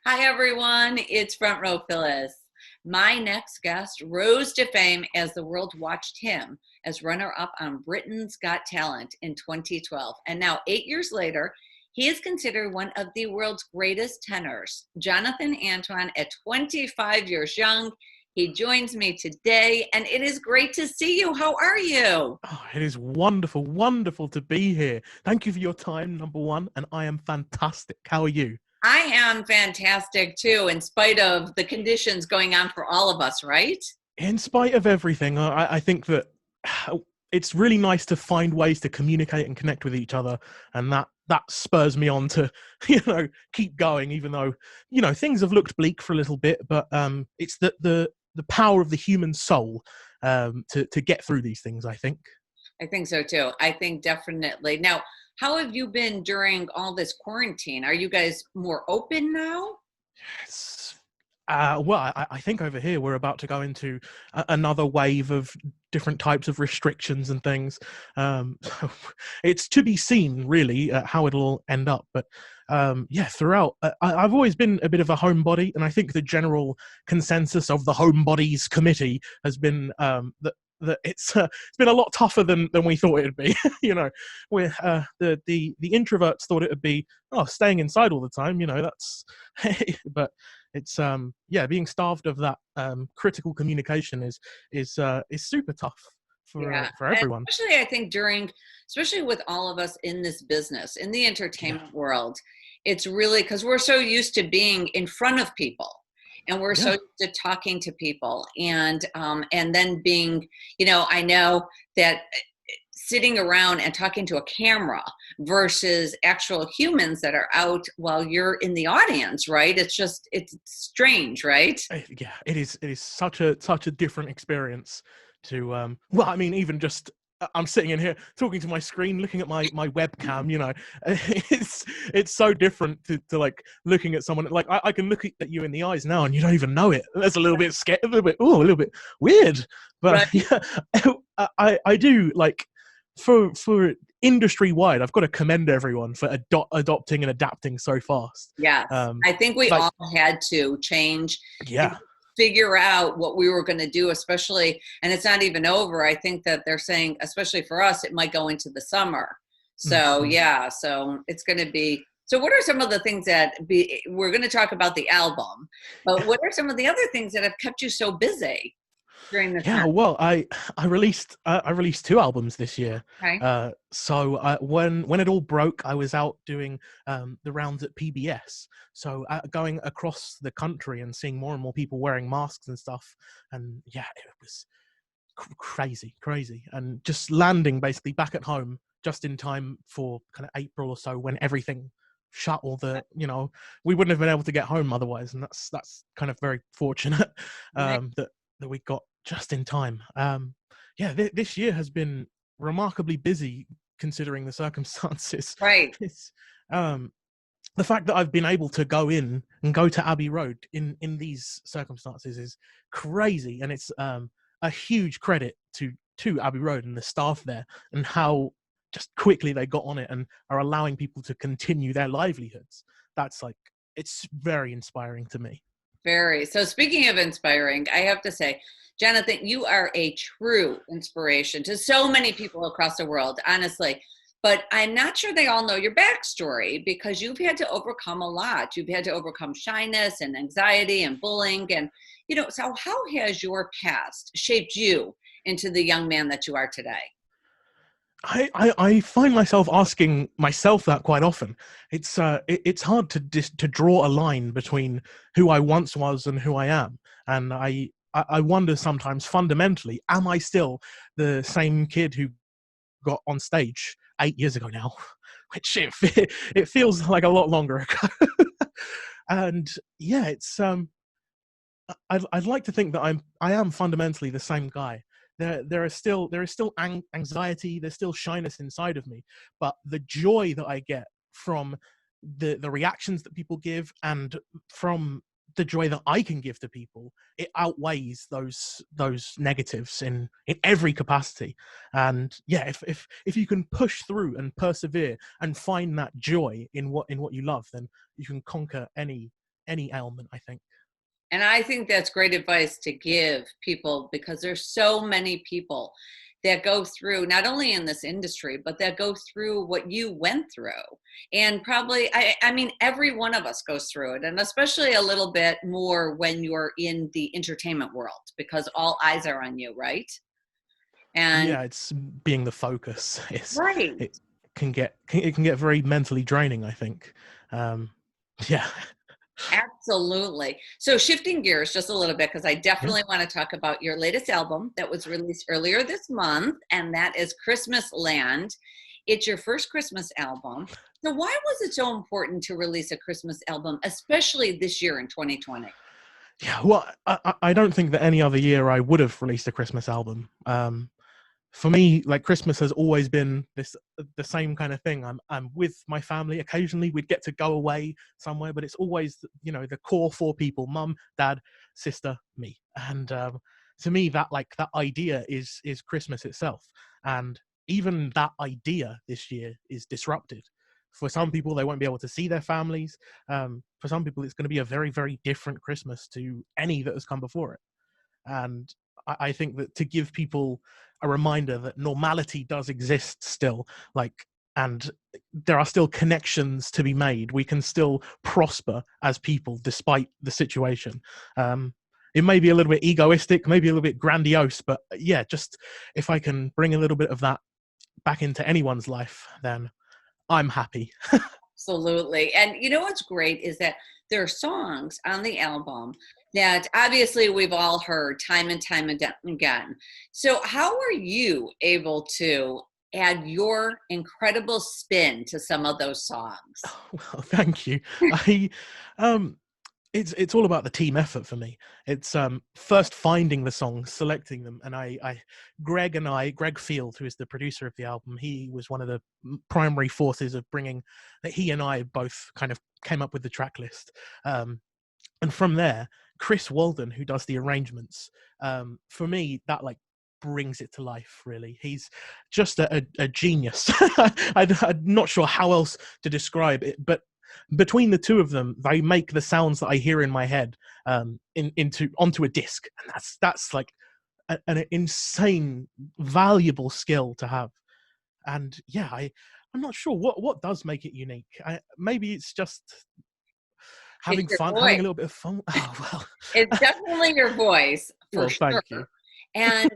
Hi, everyone. It's Front Row Phyllis. My next guest rose to fame as the world watched him as runner-up on Britain's Got Talent in 2012. And now, 8 years later, he is considered one of the world's greatest tenors. Jonathan Antoine, at 25 years young, he joins me today, and it is great to see you. How are you? Oh, it is wonderful, wonderful to be here. Thank you for your time, number one, and I am fantastic. How are you? I am fantastic too, in spite of the conditions going on for all of us, right? In spite of everything, I think that it's really nice to find ways to communicate and connect with each other, and that spurs me on to, keep going, even though, things have looked bleak for a little bit, but it's the power of the human soul to get through these things, I think. I think so too. I think definitely. Now, how have you been during all this quarantine? Are you guys more open now? Yes. I think over here we're about to go into another wave of different types of restrictions and things. So it's to be seen, really, how it'll all end up. But yeah, throughout, I've always been a bit of a homebody, and I think the general consensus of the homebodies committee has been that it's been a lot tougher than we thought it'd be. Where the introverts thought it would be, oh, staying inside all the time. That's but it's yeah, being starved of that critical communication is super tough Yeah. for And everyone. especially I think especially with all of us in this business, in the Yeah, entertainment world, it's really because we're so used to being in front of people and we're so yeah. used to talking to people and then being, I know that sitting around and talking to a camera versus actual humans that are out while you're in the audience, right? It's strange, right? Yeah, it is such a different experience to well, I mean, even just I'm sitting in here talking to my screen, looking at my webcam. It's so different to like looking at someone. Like I can look at you in the eyes now and you don't even know it. That's a little bit scared, a little bit weird. But Right. yeah, I do like for industry wide, I've got to commend everyone for adopting and adapting so fast. Yes. um I think we like all had to change and yeah. figure out what we were going to do, especially, and it's not even over. I think that they're saying, especially for us, it might go into the summer. So, Mhm. yeah, so it's going to be. So, what are some of the things we're going to talk about the album, but what are some of the other things that have kept you so busy during this Yeah, time? well, I released two albums this year. Okay. So when it all broke, I was out doing the rounds at PBS. So going across the country and seeing more and more people wearing masks and stuff, and yeah, it was crazy, and just landing basically back at home just in time for kind of April or so when everything shut. We wouldn't have been able to get home otherwise, and that's kind of very fortunate Nice. that we got just in time. Yeah, this year has been remarkably busy considering the circumstances. Right. It's the fact that I've been able to go in and go to Abbey Road in these circumstances is crazy, and it's a huge credit to Abbey Road and the staff there, and how just quickly they got on it and are allowing people to continue their livelihoods. That's like, it's very inspiring to me. Very. So speaking of inspiring, I have to say, Jonathan, you are a true inspiration to so many people across the world, honestly. But I'm not sure they all know your backstory because you've had to overcome a lot. You've had to overcome shyness and anxiety and bullying. And, so how has your past shaped you into the young man that you are today? I find myself asking myself that quite often. It's hard to draw a line between who I once was and who I am, and I wonder sometimes fundamentally, am I still the same kid who got on stage 8 years ago now? Which it feels like a lot longer ago. And yeah, it's I'd like to think that I am fundamentally the same guy. There is still anxiety, there's still shyness inside of me, but the joy that I get from the reactions that people give, and from the joy that I can give to people, it outweighs those negatives in every capacity. And yeah, if you can push through and persevere and find that joy in what you love, then you can conquer any ailment, I think. And I think that's great advice to give people, because there's so many people that go through, not only in this industry, but that go through what you went through. And probably, I mean, every one of us goes through it, and especially a little bit more when you're in the entertainment world, because all eyes are on you, right? And Yeah, it's being the focus. right. It it can get very mentally draining, I think. Um, yeah. Absolutely. So shifting gears just a little bit, because I Yeah. definitely want to talk about your latest album that was released earlier this month, and that is Christmas Land. It's your first Christmas album. So why was it so important to release a Christmas album, especially this year in 2020? Yeah, well, I don't think that any other year I would have released a Christmas album. For me, like, Christmas has always been the same kind of thing. I'm with my family. Occasionally we'd get to go away somewhere, but it's always, the core four people: mum, dad, sister, me. And to me, that idea is Christmas itself. And even that idea this year is disrupted. For some people, they won't be able to see their families. For some people, it's going to be a very, very different Christmas to any that has come before it. And I think that to give people a reminder that normality does exist still, and there are still connections to be made. We can still prosper as people despite the situation. It may be a little bit egoistic, maybe a little bit grandiose, but yeah, just if I can bring a little bit of that back into anyone's life, then I'm happy. Absolutely. And you know what's great is that there are songs on the album that obviously we've all heard time and time again. So, how are you able to add your incredible spin to some of those songs? Well, thank you. I um it's all about the team effort for me. It's first finding the songs, selecting them, and Greg Field, who is the producer of the album, he was one of the primary forces of bringing that. He and I both kind of came up with the track list, and from there, Chris Walden, who does the arrangements, for me that brings it to life. Really, he's just a genius. I'm not sure how else to describe it, but between the two of them, they make the sounds that I hear in my head onto a disc, and that's like an insane, valuable skill to have. And yeah, I'm not sure what does make it unique. Maybe it's just It's having your fun, having voice. a little bit of fun. Oh well. It's definitely your voice for Well, thank you. sure. And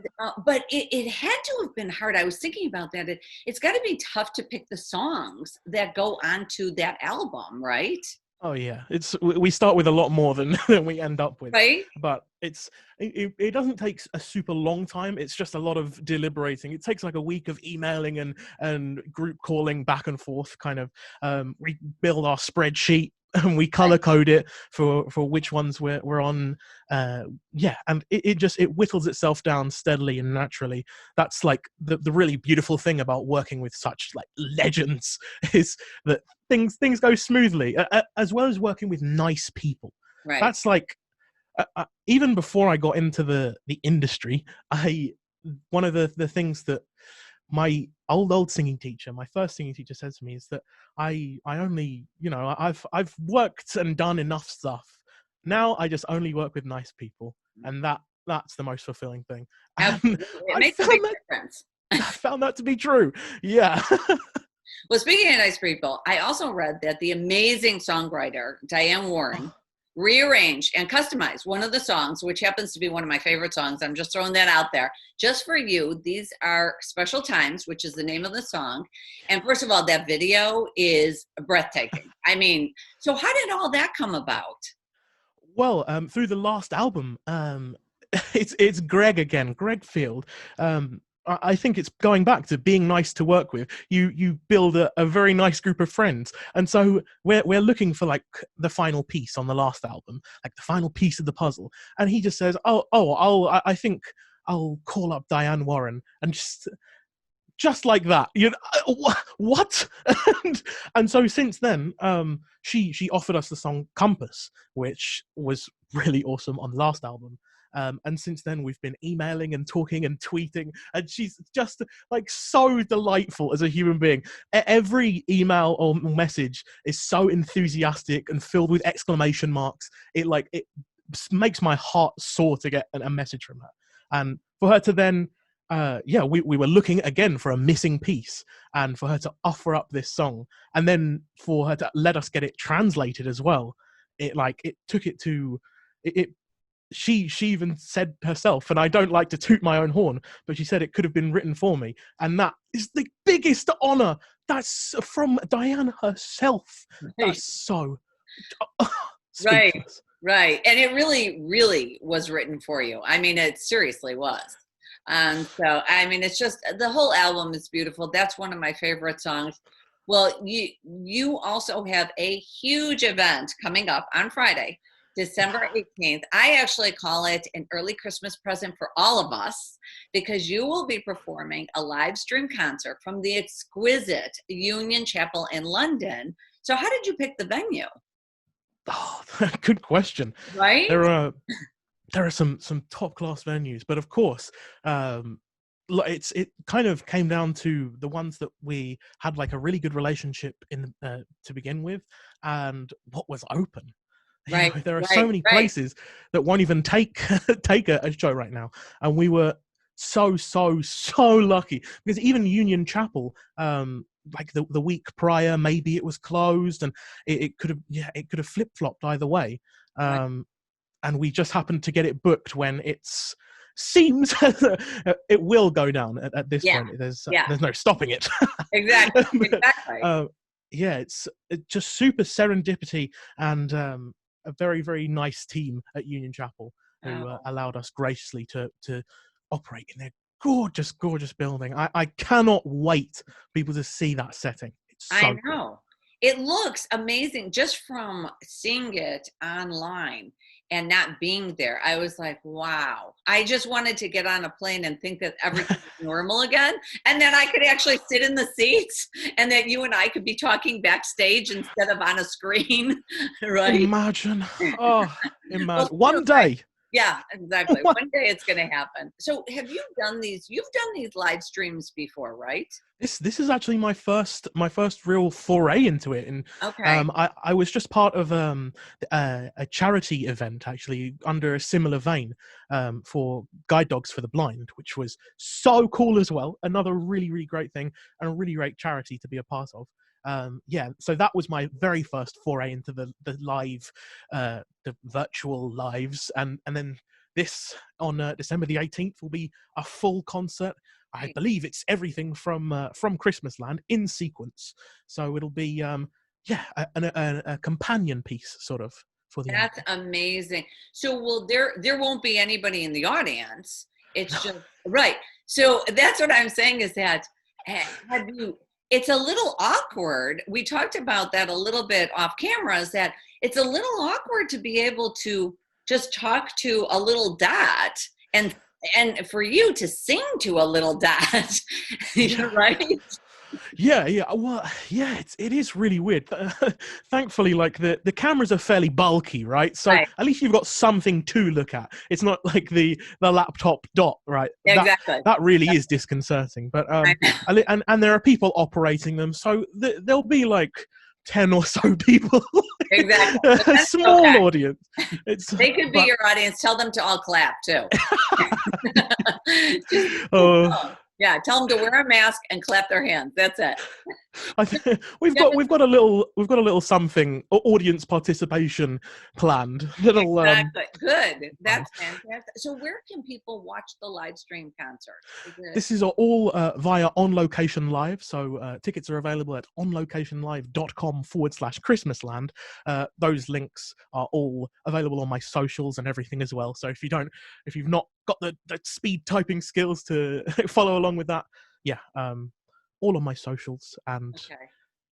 but it had to have been hard. I was thinking about that. It's got to be tough to pick the songs that go onto that album, right? Oh yeah, we start with a lot more than than we end up with, Right? but it doesn't take a super long time. It's just a lot of deliberating. It takes like a week of emailing and group calling back and forth. Kind of, we build our spreadsheet and we color code it for which ones we're on. Yeah, and it whittles itself down steadily and naturally. That's like the really beautiful thing about working with such like legends, is that things go smoothly, as well as working with nice people. Right. That's like, even before I got into the industry, I one of the things that my old singing teacher, my first singing teacher, said to me is that I only, I've worked and done enough stuff. Now I just only work with nice people, and that's the most fulfilling thing. And Absolutely. It makes a big difference. I found that to be true. Yeah. Well, speaking of nice people, I also read that the amazing songwriter Diane Warren rearranged and customized one of the songs, which happens to be one of my favorite songs. I'm just throwing that out there just for you. These are Special Times, which is the name of the song. And first of all, that video is breathtaking. I mean, so how did all that come about? Well, through the last album, it's Greg again, Greg Field. I think it's going back to being nice to work with. You build a very nice group of friends, and so we're looking for like the final piece on the last album, like the final piece of the puzzle. And he just says, I think I'll call up Diane Warren, and just like that, what? and so since then, she offered us the song Compass, which was really awesome on the last album. And since then, we've been emailing and talking and tweeting, and she's just like so delightful as a human being. Every email or message is so enthusiastic and filled with exclamation marks. It makes my heart soar to get a message from her. And for her to then, we were looking again for a missing piece, and for her to offer up this song, and then for her to let us get it translated as well. It took it to it. She even said herself, and I don't like to toot my own horn, but she said it could have been written for me, and that is the biggest honor. That's from Diane herself. That's so Right, speechless. right. And it really, really was written for you. I mean, it seriously was. And so, I mean, it's just the whole album is beautiful. That's one of my favorite songs. Well, you also have a huge event coming up on Friday, December 18th. I actually call it an early Christmas present for all of us because you will be performing a live stream concert from the exquisite Union Chapel in London. So how did you pick the venue? Oh, good question. Right? There are some top class venues, but of course, it kind of came down to the ones that we had like a really good relationship in to begin with, and what was open. Right, There are so right, many right. places that won't even take a show right now, and we were so lucky because even Union Chapel, like the week prior, maybe it was closed, and it could have flip flopped either way. Right. And we just happened to get it booked when it's seems it will go down at this Yeah, point. There's yeah, no stopping it. exactly, But, exactly. it's just super serendipity, and a very, very nice team at Union Chapel who Oh, allowed us graciously to operate in their gorgeous building. I cannot wait for people to see that setting. It's I so cool. know. It looks amazing just from seeing it online and not being there. I was like, wow. I just wanted to get on a plane and think that everything was normal again. And then I could actually sit in the seats and that you and I could be talking backstage instead of on a screen. Right? Imagine, oh, Well, imagine so one day. yeah, exactly. One day it's going to happen. So have you done these? You've done these live streams before, right? This is actually my first real foray into it, and Okay. I was just part of a charity event actually under a similar vein, for guide dogs for the blind, which was so cool as well. Another really great thing and a really great charity to be a part of. So that was my very first foray into the live, the virtual lives, and then this on December the 18th will be a full concert. I believe it's everything from Christmasland in sequence, so it'll be a companion piece sort of for the That's album. amazing. So, well, there won't be anybody in the audience. No. It's just right. So that's what I'm saying is that have you? It's a little awkward. We talked about that a little bit off camera. Is that it's a little awkward to be able to just talk to a little dot and for you to sing to a little dot, Yeah. right? Yeah. Well, yeah, it is really weird. Thankfully, like the cameras are fairly bulky, right? So Right. at least you've got something to look at. It's not like the laptop dot, right? That Exactly. that really is disconcerting. But I know. and there are people operating them, so there'll be like 10 or so people, Exactly. But a that's okay. small audience. It's They could be but your audience. Tell them to all clap too. Just uh, yeah, tell them to wear a mask and clap their hands. That's it. I think we've That was got a little something, audience participation planned. That'll exactly good. fun. That's fantastic. So where can people watch the live stream concert? Is it This is all via On Location Live. So tickets are available at onlocationlive.com/Christmasland. Those links are all available on my socials and everything as well. So if you've not got the speed typing skills to follow along with that, yeah, all on my socials. And okay?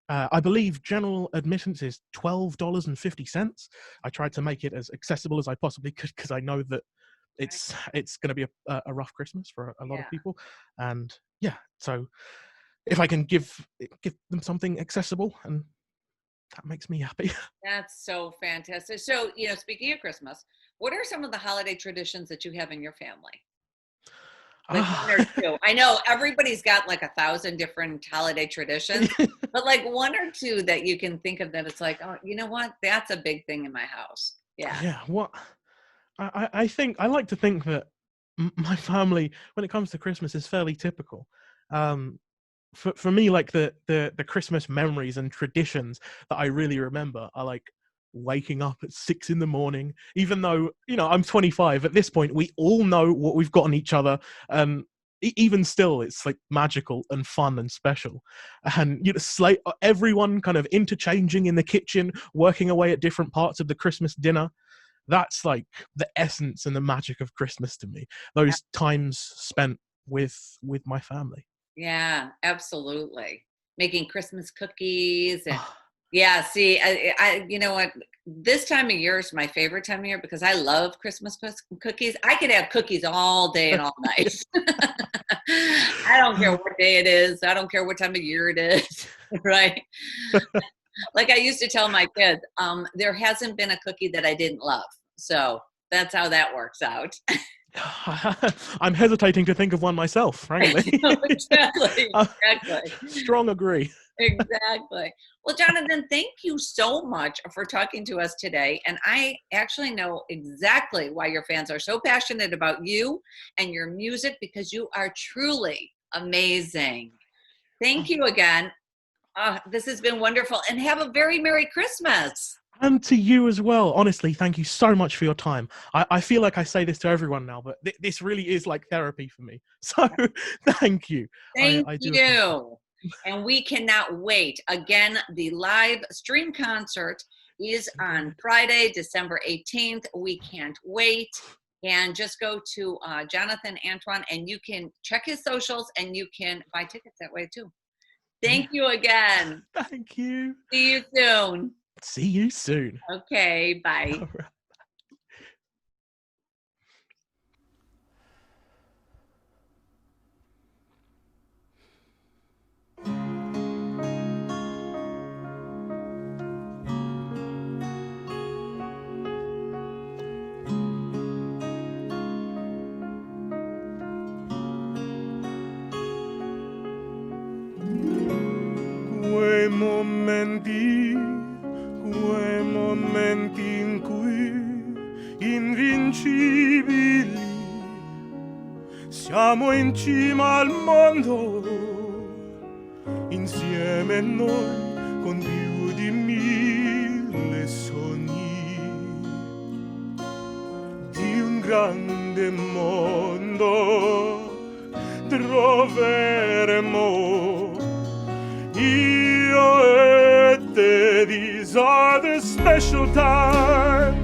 I believe general admittance is $12.50. I tried to make it as accessible as I possibly could because I know that Right. it's going to be a rough Christmas for a lot of Yeah. people, and yeah. So if I can give them something accessible and that makes me happy. That's so fantastic. So, speaking of Christmas, what are some of the holiday traditions that you have in your family? Like one or two. I know everybody's got like 1,000 different holiday traditions, but like one or two that you can think of that it's like, oh, you know what? That's a big thing in my house. Yeah. Yeah. What I think I like to think that my family, when it comes to Christmas, is fairly typical. For me, like the Christmas memories and traditions that I really remember are like waking up at 6 a.m, even though I'm 25 at this point. We all know what we've got on each other, and even still it's like magical and fun and special. And everyone kind of interchanging in the kitchen, working away at different parts of the Christmas dinner. That's like the essence and the magic of Christmas to me, those times spent with my family. Yeah, absolutely. Making Christmas cookies and yeah, see, I you know what? This time of year is my favorite time of year because I love Christmas cookies. I could have cookies all day and all night. I don't care what day it is. I don't care what time of year it is, right? Like I used to tell my kids, there hasn't been a cookie that I didn't love. So that's how that works out. I'm hesitating to think of one myself, frankly. Exactly. Strong agree. Exactly. Well, Jonathan, thank you so much for talking to us today. And I actually know exactly why your fans are so passionate about you and your music, because you are truly amazing. Thank you again. This has been wonderful, and have a very Merry Christmas. And to you as well. Honestly, thank you so much for your time. I feel like I say this to everyone now, but this really is like therapy for me. So thank you. Thank I do you. And we cannot wait. Again, the live stream concert is on Friday, December 18th. We can't wait. And just go to Jonathan Antoine, and you can check his socials, and you can buy tickets that way too. Thank you again. Thank you. See you soon. See you soon. Okay, bye. All right. Quei momenti in cui invincibili siamo in cima al mondo, insieme noi con più di 1000 sogni di un grande mondo troveremo io e te. These are the special times